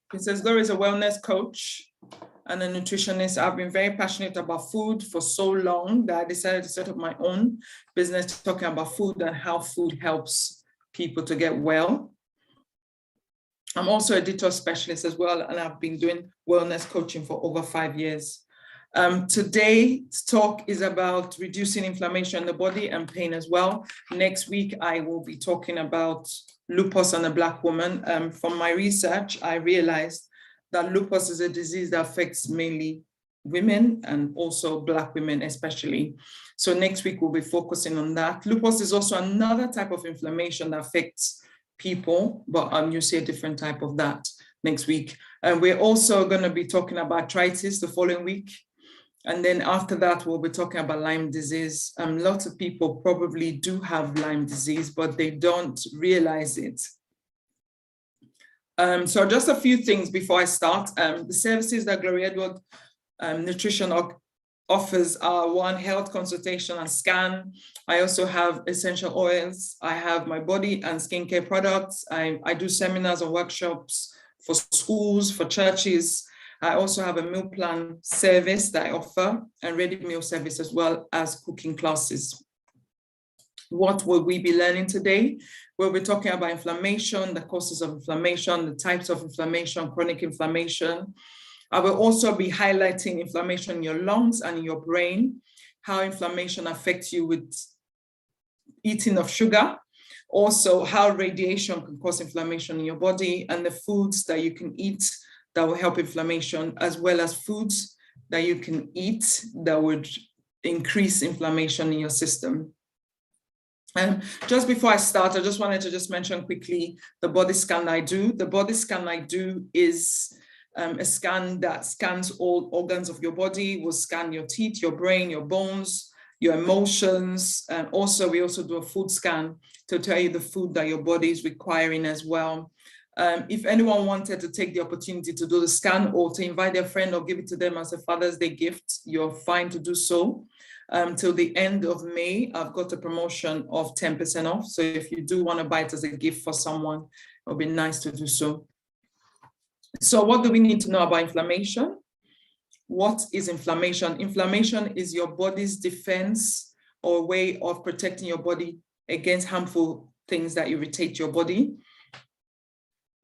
Princess Glory is a wellness coach and a nutritionist. I've been very passionate about food for so long that I decided to set up my own business talking about food and how food helps people to get well. I'm also a detox specialist as well, and I've been doing wellness coaching for over 5 years. Today's talk is about reducing inflammation in the body and pain as well. Next week, I will be talking about lupus and a Black woman. From my research, I realized that lupus is a disease that affects mainly women and also Black women especially. So next week, we'll be focusing on that. Lupus is also another type of inflammation that affects people, but you'll see a different type of that next week. And we're also going to be talking about arthritis the following week. And then after that, we'll be talking about Lyme disease. Lots of people probably do have Lyme disease, but they don't realize it. So just a few things before I start. The services that Glory Edward Nutrition offers are one, health consultation and scan. I also have essential oils. I have my body and skincare products. I do seminars and workshops for schools, for churches. I also have a meal plan service that I offer and ready meal service as well as cooking classes. What will we be learning today? We'll be talking about inflammation, the causes of inflammation, the types of inflammation, chronic inflammation. I will also be highlighting inflammation in your lungs and in your brain, how inflammation affects you with eating of sugar, also how radiation can cause inflammation in your body, and the foods that you can eat that will help inflammation, as well as foods that you can eat that would increase inflammation in your system. Just before I start, I just wanted to just mention quickly the body scan I do. The body scan I do is a scan that scans all organs of your body, will scan your teeth, your brain, your bones, your emotions. And also, we also do a food scan to tell you the food that your body is requiring as well. If anyone wanted to take the opportunity to do the scan or to invite their friend or give it to them as a Father's Day gift, you're fine to do so. Till the end of May, I've got a promotion of 10% off. So if you do want to buy it as a gift for someone, it would be nice to do so. So what do we need to know about inflammation? What is inflammation? Inflammation is your body's defense or way of protecting your body against harmful things that irritate your body.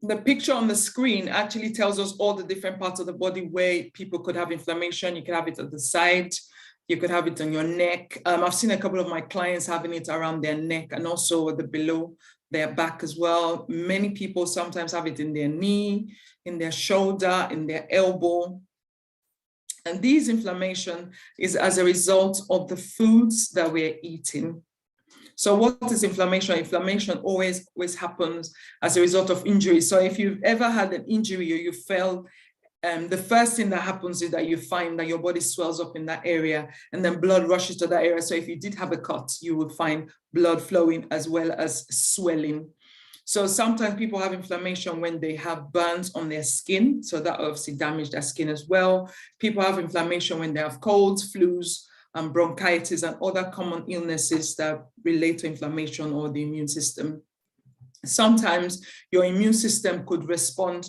The picture on the screen actually tells us all the different parts of the body where people could have inflammation. You can have it at the side, you could have it on your neck. I've seen a couple of my clients having it around their neck and also below their back as well. Many people sometimes have it in their knee, in their shoulder, in their elbow. And this inflammation is as a result of the foods that we're eating. So what is inflammation? Inflammation always happens as a result of injury. So if you've ever had an injury or you fell, the first thing that happens is that you find that your body swells up in that area and then blood rushes to that area. So if you did have a cut, you would find blood flowing as well as swelling. So sometimes people have inflammation when they have burns on their skin. So that obviously damages their skin as well. People have inflammation when they have colds, flus, bronchitis, and other common illnesses that relate to inflammation or the immune system. Sometimes your immune system could respond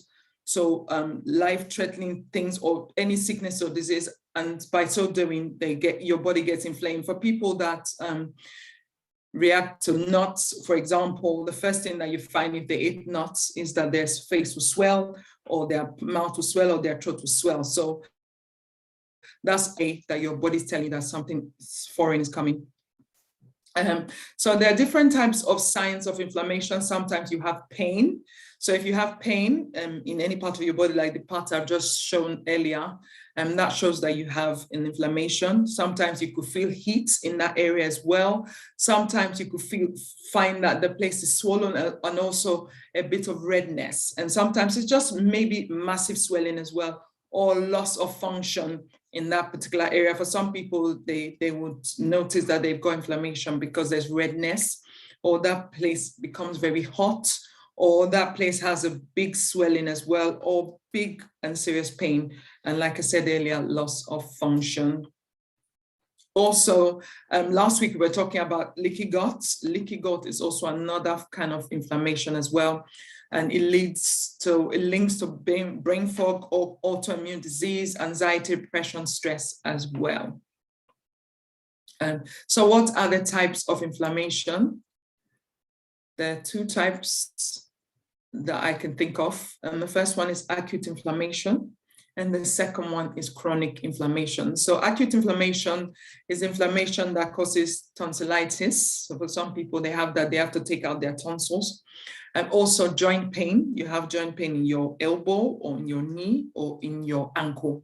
to life-threatening things or any sickness or disease, and by so doing, your body gets inflamed. For people that react to nuts, for example, the first thing that you find if they eat nuts is that their face will swell, or their mouth will swell, or their throat will swell. So that's that your body's telling you that something foreign is coming. So there are different types of signs of inflammation. Sometimes you have pain. So if you have pain in any part of your body, like the part I've just shown earlier, that shows that you have an inflammation. Sometimes you could feel heat in that area as well. Sometimes you could find that the place is swollen and also a bit of redness. And sometimes it's just maybe massive swelling as well, or loss of function in that particular area. For some people, they would notice that they've got inflammation because there's redness, or that place becomes very hot, or that place has a big swelling as well, or big and serious pain. And like I said earlier, loss of function. Also, last week we were talking about leaky gut. Leaky gut is also another kind of inflammation as well. And it links to brain fog or autoimmune disease, anxiety, depression, stress as well. So what are the types of inflammation? There are two types that I can think of. And the first one is acute inflammation. And the second one is chronic inflammation. So acute inflammation is inflammation that causes tonsillitis. So for some people, they have that, they have to take out their tonsils. And also joint pain. You have joint pain in your elbow or in your knee or in your ankle.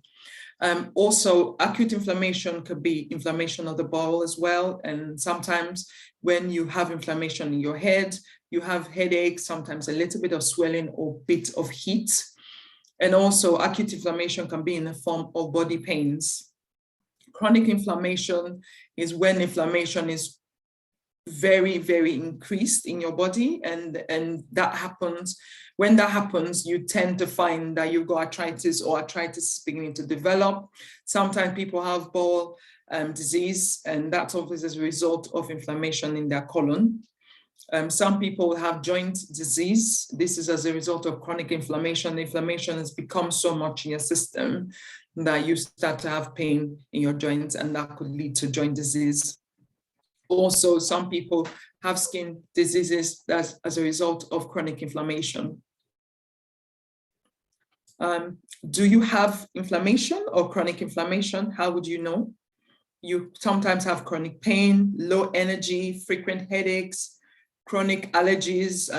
Also, acute inflammation could be inflammation of the bowel as well. And sometimes when you have inflammation in your head, you have headaches, sometimes a little bit of swelling or bit of heat. And also acute inflammation can be in the form of body pains. Chronic inflammation is when inflammation is very, very increased in your body. And that happens, when that happens, you tend to find that you've got arthritis or arthritis is beginning to develop. Sometimes people have bowel disease, and that's obviously as a result of inflammation in their colon. Some people have joint disease. This is as a result of chronic inflammation. The inflammation has become so much in your system that you start to have pain in your joints, and that could lead to joint disease. Also, some people have skin diseases that's as a result of chronic inflammation. Do you have inflammation or chronic inflammation? How would you know? You sometimes have chronic pain, low energy, frequent headaches, chronic allergies.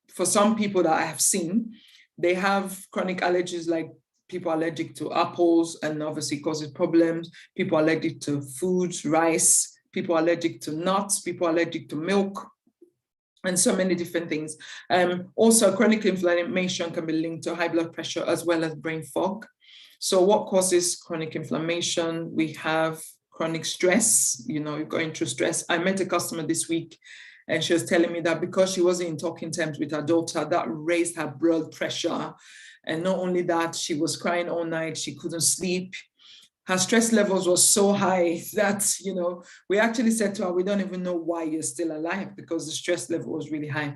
For some people that I have seen, they have chronic allergies, like people are allergic to apples and obviously causes problems. People are allergic to food, rice. People are allergic to nuts. People are allergic to milk, and so many different things. Also, chronic inflammation can be linked to high blood pressure as well as brain fog. So what causes chronic inflammation? We have chronic stress. You know, you're going through stress. I met a customer this week, and she was telling me that because she wasn't in talking terms with her daughter, that raised her blood pressure. And not only that, she was crying all night. She couldn't sleep. Her stress levels were so high that, you know, we actually said to her, we don't even know why you're still alive, because the stress level was really high.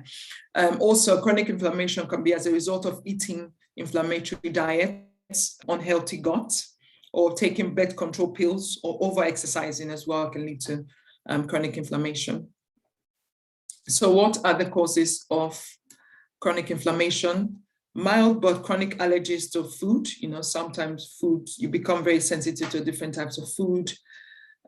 Also, chronic inflammation can be as a result of eating inflammatory diets, unhealthy gut, or taking birth control pills, or over-exercising as well can lead to chronic inflammation. So what are the causes of chronic inflammation? Mild but chronic allergies to food. You know, sometimes food, you become very sensitive to different types of food.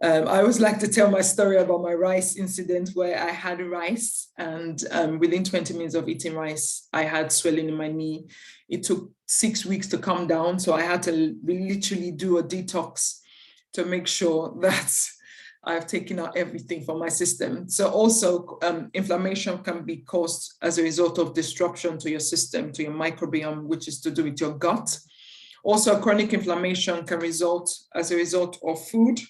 I always like to tell my story about my rice incident, where I had rice, and within 20 minutes of eating rice, I had swelling in my knee. It took 6 weeks to come down. So I had to literally do a detox to make sure that I've taken out everything from my system. So also inflammation can be caused as a result of disruption to your system, to your microbiome, which is to do with your gut. Also, chronic inflammation can result as a result of food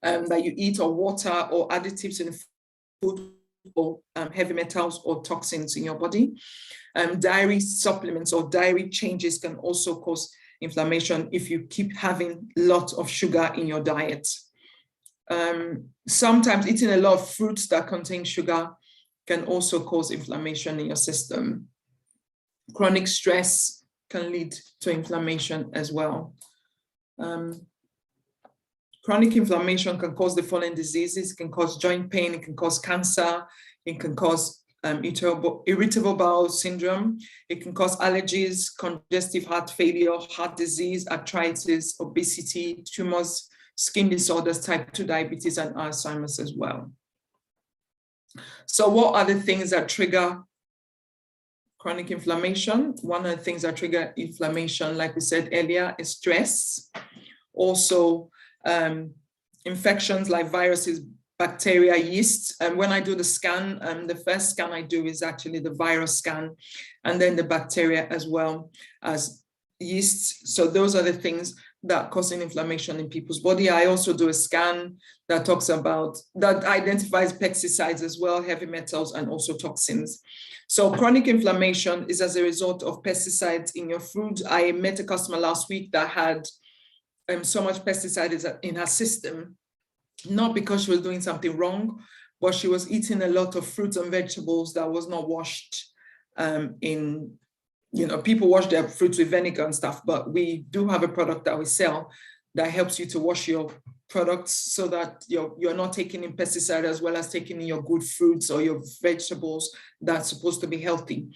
that you eat, or water, or additives in food, or heavy metals or toxins in your body. Dietary supplements or dietary changes can also cause inflammation if you keep having lots of sugar in your diet. Sometimes eating a lot of fruits that contain sugar can also cause inflammation in your system. Chronic stress can lead to inflammation as well. Chronic inflammation can cause the following diseases. It can cause joint pain, it can cause cancer, it can cause irritable bowel syndrome, it can cause allergies, congestive heart failure, heart disease, arthritis, obesity, tumors, skin disorders, type 2 diabetes, and Alzheimer's as well. So what are the things that trigger chronic inflammation? One of the things that trigger inflammation, like we said earlier, is stress. Also, infections like viruses, bacteria, yeast. And when I do the scan, the first scan I do is actually the virus scan, and then the bacteria as well as yeast. So those are the things that causing inflammation in people's body. I also do a scan that talks about, that identifies pesticides as well, heavy metals, and also toxins. So chronic inflammation is as a result of pesticides in your food. I met a customer last week that had so much pesticide in her system, not because she was doing something wrong, but she was eating a lot of fruits and vegetables that was not washed people wash their fruits with vinegar and stuff, but we do have a product that we sell that helps you to wash your products so that you're not taking in pesticide as well as taking in your good fruits or your vegetables that's supposed to be healthy.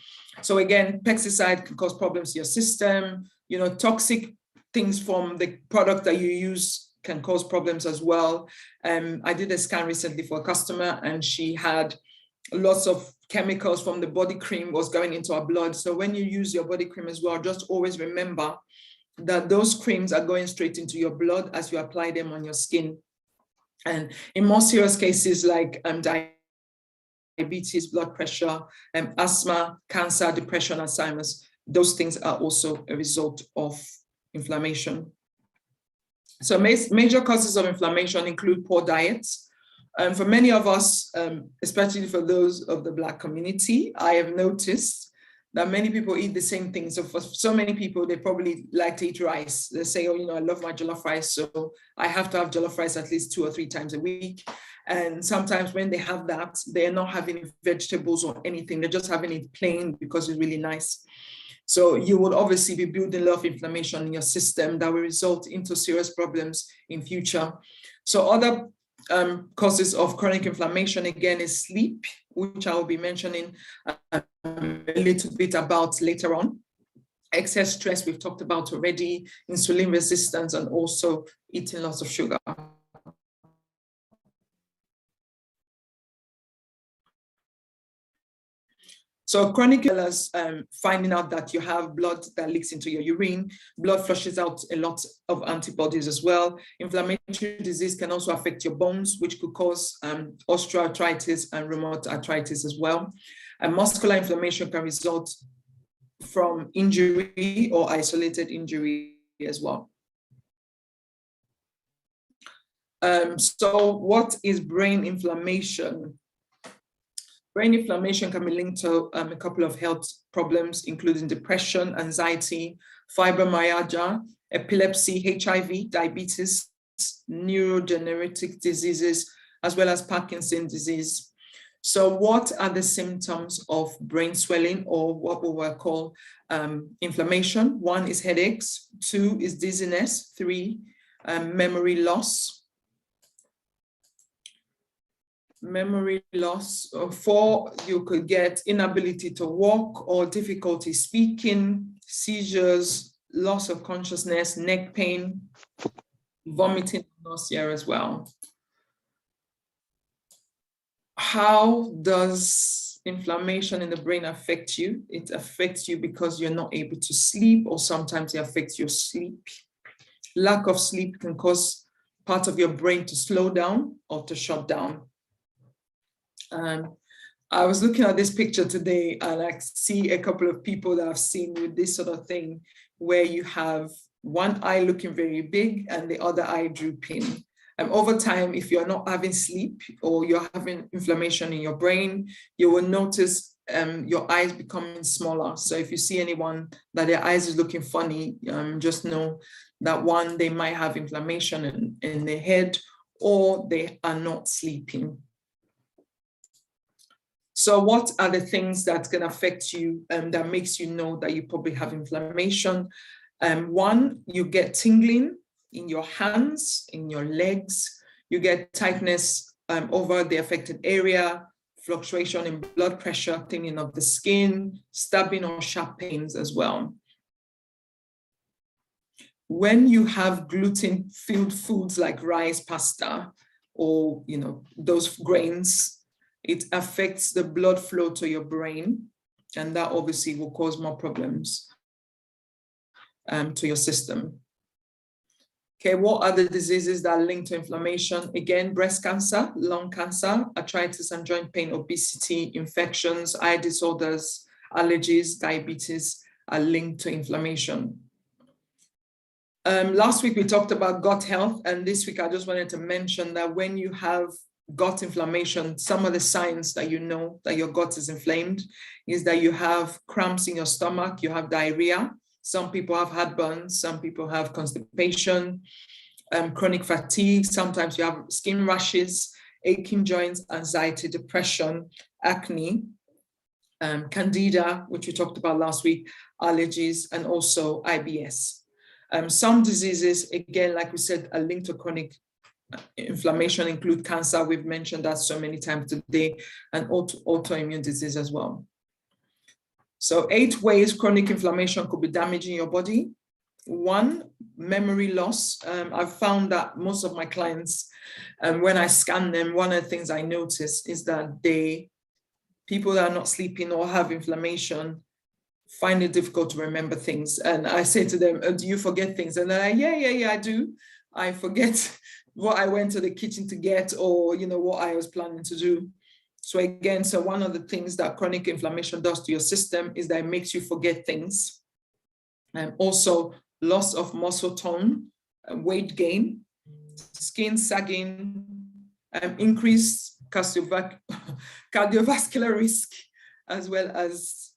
So again, pesticide can cause problems to your system. Toxic things from the product that you use can cause problems as well. I did a scan recently for a customer, and she had lots of chemicals from the body cream was going into our blood. So when you use your body cream as well, just always remember that those creams are going straight into your blood as you apply them on your skin. And in more serious cases like diabetes, blood pressure, asthma, cancer, depression, Alzheimer's, those things are also a result of inflammation. So major causes of inflammation include poor diets. For many of us, especially for those of the Black community, I have noticed that many people eat the same thing. So for so many people, they probably like to eat rice. They say, I love my jollof rice, so I have to have jollof rice at least 2 or 3 times a week. And sometimes when they have that, they're not having vegetables or anything. They're just having it plain because it's really nice. So you will obviously be building a lot of inflammation in your system that will result into serious problems in future. So other causes of chronic inflammation, again, is sleep, which I will be mentioning a little bit about later on. Excess stress, we've talked about already, insulin resistance, and also eating lots of sugar. So chronic illness, finding out that you have blood that leaks into your urine, blood flushes out a lot of antibodies as well. Inflammatory disease can also affect your bones, which could cause osteoarthritis and rheumatoid arthritis as well. And muscular inflammation can result from injury or isolated injury as well. So what is brain inflammation? Brain inflammation can be linked to a couple of health problems, including depression, anxiety, fibromyalgia, epilepsy, HIV, diabetes, neurodegenerative diseases, as well as Parkinson's disease. So what are the symptoms of brain swelling, or what we will call inflammation? 1 is headaches, 2 is dizziness, 3, memory loss. Memory loss. 4, you could get inability to walk or difficulty speaking, seizures, loss of consciousness, neck pain, vomiting, nausea as well. How does inflammation in the brain affect you? It affects you because you're not able to sleep, or sometimes it affects your sleep. Lack of sleep can cause part of your brain to slow down or to shut down. I was looking at this picture today, and I see a couple of people that I've seen with this sort of thing, where you have one eye looking very big and the other eye drooping. Over time, if you're not having sleep or you're having inflammation in your brain, you will notice your eyes becoming smaller. So if you see anyone that their eyes is looking funny, just know that 1, they might have inflammation in their head, or they are not sleeping. So what are the things that can affect you that makes you know that you probably have inflammation? 1, you get tingling in your hands, in your legs. You get tightness over the affected area, fluctuation in blood pressure, thinning of the skin, stabbing or sharp pains as well. When you have gluten-filled foods like rice, pasta, or those grains, it affects the blood flow to your brain, and that obviously will cause more problems to your system. Okay, what are the diseases that are linked to inflammation? Again, breast cancer, lung cancer, arthritis and joint pain, obesity, infections, eye disorders, allergies, diabetes are linked to inflammation. Last week we talked about gut health, and this week I just wanted to mention that when you have gut inflammation, some of the signs that you know that your gut is inflamed is that you have cramps in your stomach, you have diarrhea, Some people have heartburn, some people have constipation, chronic fatigue, sometimes you have skin rashes, aching joints, anxiety, depression, acne, candida, which we talked about last week, allergies, and also IBS. Some diseases, again, like we said, are linked to chronic inflammation, include cancer. We've mentioned that so many times today, and autoimmune disease as well. So 8 ways chronic inflammation could be damaging your body. 1, memory loss. I've found that most of my clients, when I scan them, one of the things I notice is that people that are not sleeping or have inflammation find it difficult to remember things. And I say to them, do you forget things? And they're like, yeah, I do. I forget what I went to the kitchen to get, or what I was planning to do. So again, one of the things that chronic inflammation does to your system is that it makes you forget things. And also loss of muscle tone, weight gain, skin sagging, increased cardiovascular risk, as well as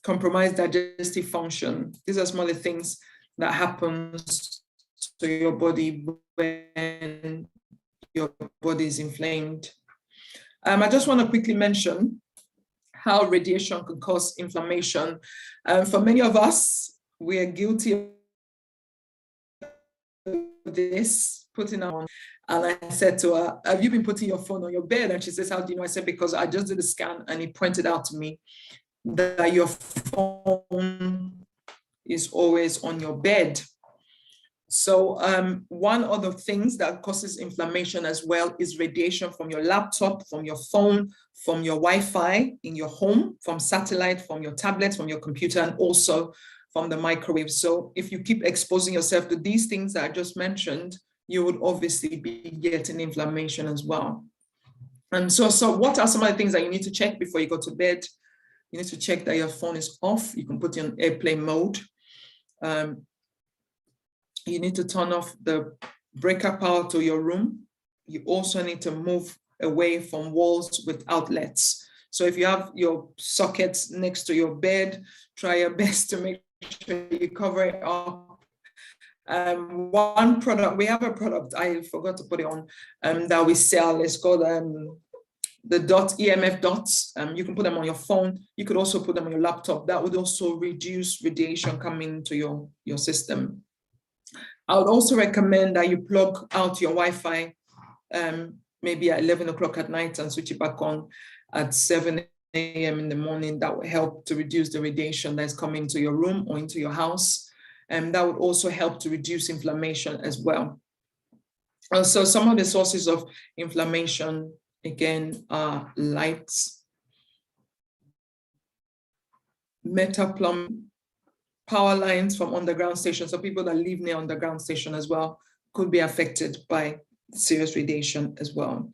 compromised digestive function. These are some of the things that happens to your body when your body is inflamed. I just want to quickly mention how radiation can cause inflammation. For many of us, we are guilty of this, putting on. And I said to her, have you been putting your phone on your bed? And she says, how do you know? I said, because I just did a scan and it pointed out to me that your phone is always on your bed. So one of the things that causes inflammation as well is radiation from your laptop, from your phone, from your Wi-Fi in your home, from satellite, from your tablet, from your computer, and also from the microwave. So if you keep exposing yourself to these things that I just mentioned, you would obviously be getting inflammation as well. And so what are some of the things that you need to check before you go to bed? You need to check that your phone is off. You can put it on airplane mode. You need to turn off the breaker power to your room. You also need to move away from walls with outlets. So if you have your sockets next to your bed, try your best to make sure you cover it up. One product, we have a product, I forgot to put it on, that we sell. It's called the EMF dots. You can put them on your phone. You could also put them on your laptop. That would also reduce radiation coming into your system. I would also recommend that you plug out your Wi-Fi maybe at 11 o'clock at night and switch it back on at 7 a.m. in the morning. That will help to reduce the radiation that's coming into your room or into your house. And that would also help to reduce inflammation as well. So some of the sources of inflammation, again, are lights, metal plumbing, power lines from underground stations. So people that live near underground station as well could be affected by serious radiation as well.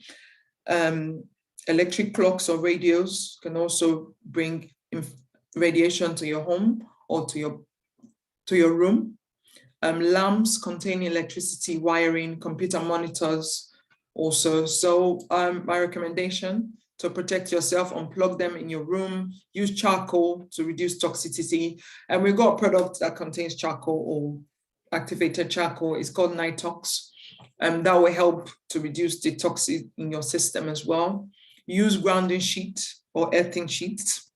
Electric clocks or radios can also bring radiation to your home or to your room. Lamps containing electricity, wiring, computer monitors also. So my recommendation: to protect yourself, unplug them in your room, use charcoal to reduce toxicity. And we've got a product that contains charcoal or activated charcoal. It's called Nitox. That will help to reduce the toxin in your system as well. Use grounding sheet or earthing sheets.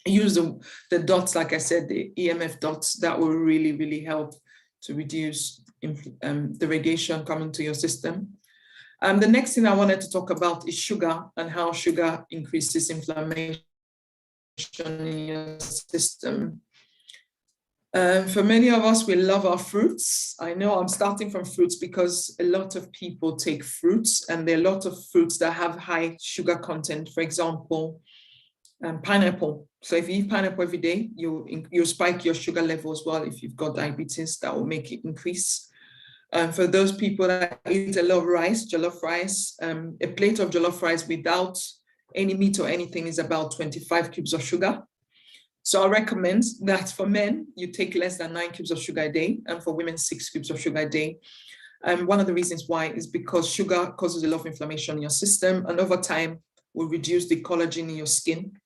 Use the dots, like I said, the EMF dots. That will really, really help to reduce the radiation coming to your system. The next thing I wanted to talk about is sugar and how sugar increases inflammation in your system. For many of us, we love our fruits. I know I'm starting from fruits because a lot of people take fruits, and there are a lot of fruits that have high sugar content. For example, pineapple. So if you eat pineapple every day, you spike your sugar level as well. If you've got diabetes, that will make it increase. For those people that eat a lot of rice, jollof rice, a plate of jollof rice without any meat or anything is about 25 cubes of sugar. So I recommend that for men, you take less than 9 cubes of sugar a day, and for women, 6 cubes of sugar a day. And one of the reasons why is because sugar causes a lot of inflammation in your system, and over time will reduce the collagen in your skin,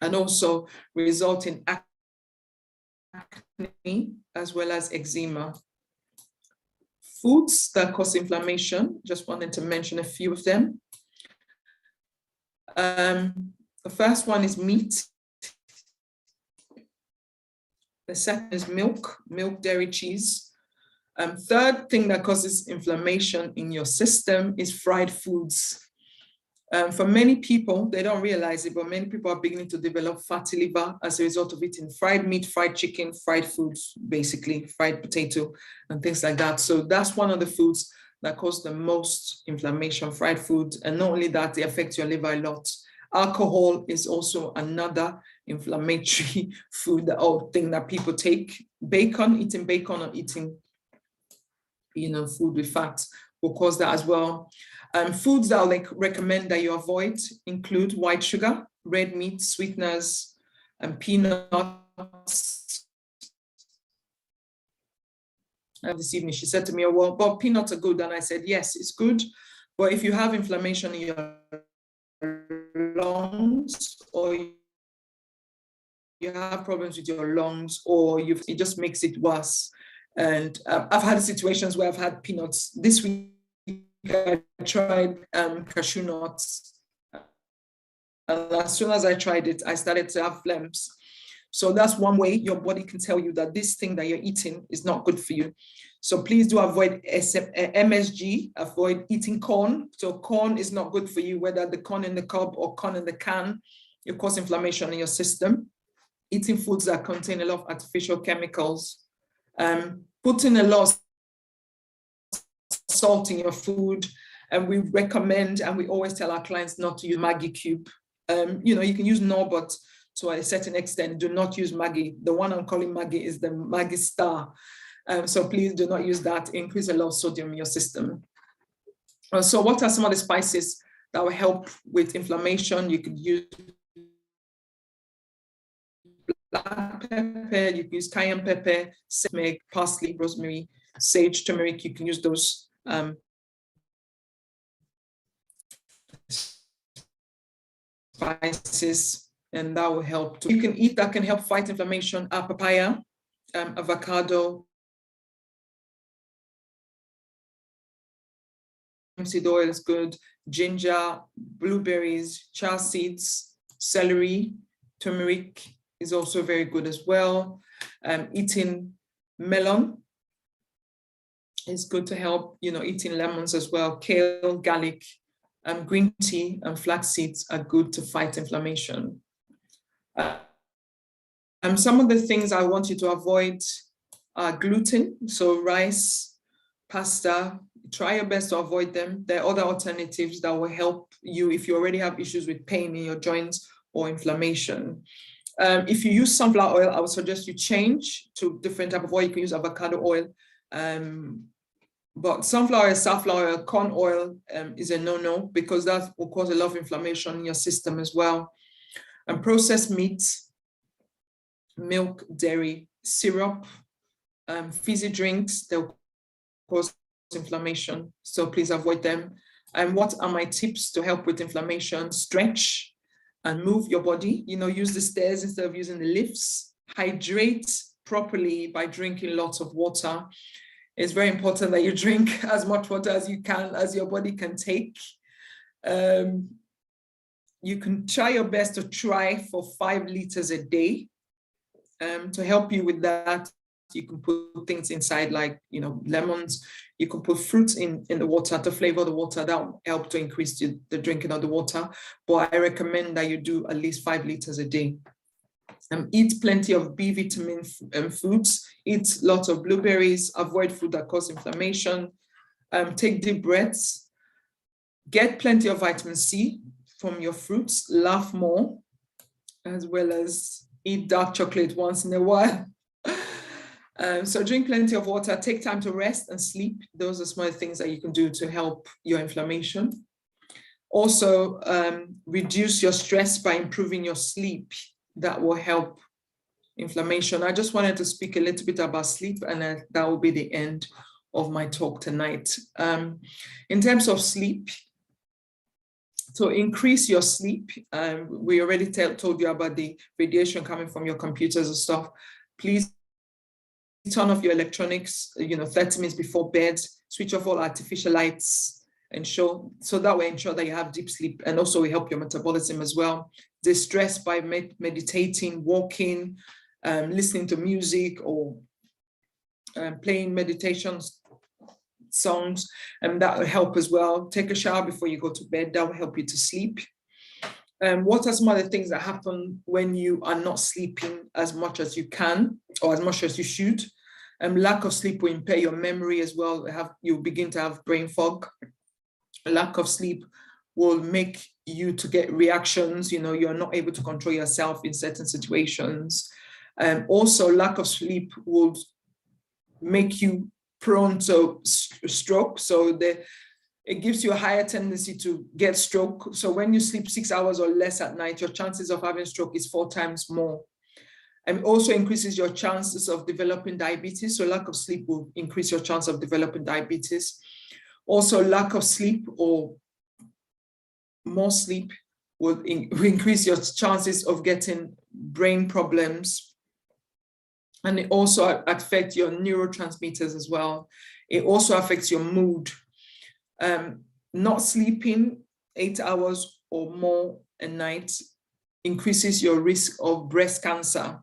and also result in acne acne, as well as eczema. Foods that cause inflammation, just wanted to mention a few of them. The first one is meat. The second is milk, dairy, cheese. Third thing that causes inflammation in your system is fried foods. For many people, they don't realize it, but many people are beginning to develop fatty liver as a result of eating fried meat, fried chicken, fried foods, basically fried potato and things like that. So that's one of the foods that cause the most inflammation, fried food. And not only that, they affect your liver a lot. Alcohol is also another inflammatory food or thing that people take. Bacon, eating bacon or eating, food with fat will cause that as well. Foods that I recommend that you avoid include white sugar, red meat, sweeteners, and peanuts. This evening, she said to me, "Oh, well, but peanuts are good." And I said, yes, it's good. But if you have inflammation in your lungs, or you have problems with your lungs, or it just makes it worse. And I've had situations where I've had peanuts. This week, I tried cashew nuts. And as soon as I tried it, I started to have phlegms. So that's one way your body can tell you that this thing that you're eating is not good for you. So please do avoid MSG, avoid eating corn. So corn is not good for you, whether the corn in the cob or corn in the can. It causes inflammation in your system. Eating foods that contain a lot of artificial chemicals. Putting a lot of salt in your food. And we recommend, and we always tell our clients not to use Maggi cube. You can use Knorr, but to a certain extent, do not use Maggi. The one I'm calling Maggi is the Maggi Star. So please do not use that. Increase a lot of sodium in your system. So what are some of the spices that will help with inflammation? You could use black pepper, you can use cayenne pepper, cinnamon, parsley, rosemary, sage, turmeric. You can use those spices, and that will help. You can eat that can help fight inflammation. Papaya, avocado, seed oil is good. Ginger, blueberries, chia seeds, celery, turmeric is also very good as well. Eating melon is good to help, eating lemons as well. Kale, garlic, green tea and flax seeds are good to fight inflammation. Some of the things I want you to avoid are gluten, so rice, pasta. Try your best to avoid them. There are other alternatives that will help you if you already have issues with pain in your joints or inflammation. If you use sunflower oil, I would suggest you change to different type of oil. You can use avocado oil. But sunflower oil, corn oil is a no-no, because that will cause a lot of inflammation in your system as well. And processed meats, milk, dairy, syrup, fizzy drinks, they'll cause inflammation. So please avoid them. And what are my tips to help with inflammation? Stretch and move your body. Use the stairs instead of using the lifts. Hydrate properly by drinking lots of water. It's very important that you drink as much water as you can, as your body can take. You can try your best to try for 5 liters a day. To help you with that, you can put things inside like, lemons. You can put fruits in the water to flavor the water. That will help to increase the drinking of the water. But I recommend that you do at least 5 liters a day. Eat plenty of B vitamin foods. Eat lots of blueberries. Avoid food that cause inflammation. Take deep breaths. Get plenty of vitamin C from your fruits. Laugh more, as well as eat dark chocolate once in a while. So drink plenty of water. Take time to rest and sleep. Those are small things that you can do to help your inflammation. Also, reduce your stress by improving your sleep. That will help inflammation. I just wanted to speak a little bit about sleep, and that will be the end of my talk tonight. In terms of sleep, to increase your sleep, we already told you about the radiation coming from your computers and stuff. Please turn off your electronics, 30 minutes before bed, switch off all artificial lights, so that will ensure that you have deep sleep, and also will help your metabolism as well. Distress by meditating, walking, listening to music, or playing meditation songs, and that will help as well. Take a shower before you go to bed, that will help you to sleep. What are some of the things that happen when you are not sleeping as much as you can or as much as you should? Lack of sleep will impair your memory as well. You'll begin to have brain fog. Lack of sleep will make you to get reactions, you're not able to control yourself in certain situations. Also, lack of sleep will make you prone to stroke. So it gives you a higher tendency to get stroke. So when you sleep 6 hours or less at night, your chances of having stroke is 4 times more. And it also increases your chances of developing diabetes. So lack of sleep will increase your chance of developing diabetes. Also, lack of sleep or more sleep will increase your chances of getting brain problems. And it also affects your neurotransmitters as well. It also affects your mood. Not sleeping 8 hours or more a night increases your risk of breast cancer.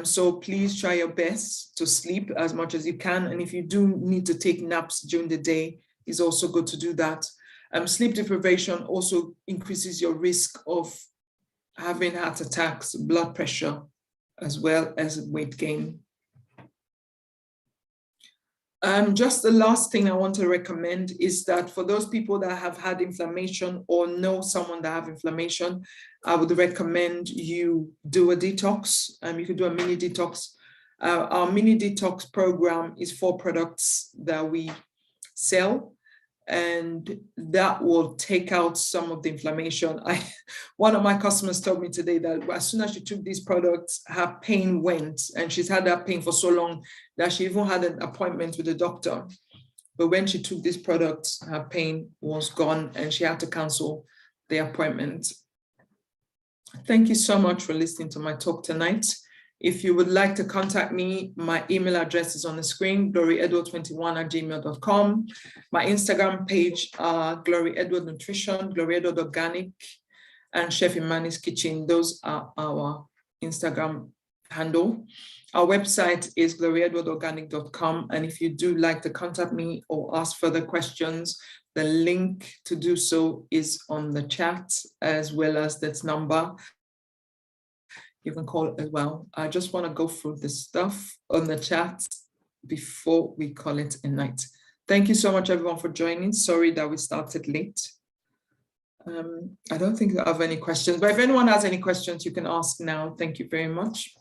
So please try your best to sleep as much as you can. And if you do need to take naps during the day, it's also good to do that. Sleep deprivation also increases your risk of having heart attacks, blood pressure, as well as weight gain. Just the last thing I want to recommend is that for those people that have had inflammation or know someone that have inflammation, I would recommend you do a detox. You could do a mini detox. Our mini detox program is 4 products that we sell, and that will take out some of the inflammation. One of my customers told me today that as soon as she took these products, her pain went, and she's had that pain for so long that she even had an appointment with the doctor. But when she took these products, her pain was gone and she had to cancel the appointment. Thank you so much for listening to my talk tonight. If you would like to contact me, my email address is on the screen, gloryedward21@gmail.com. My Instagram page, Glory Edward Nutrition, Glory Edward Organic, and Chef Imani's Kitchen. Those are our Instagram handle. Our website is gloryedwardorganic.com. And if you do like to contact me or ask further questions, the link to do so is on the chat, as well as this number. You can call it as well. I just want to go through the stuff on the chat before we call it a night. Thank you so much, everyone, for joining. Sorry that we started late. I don't think I have any questions, but if anyone has any questions, you can ask now. Thank you very much.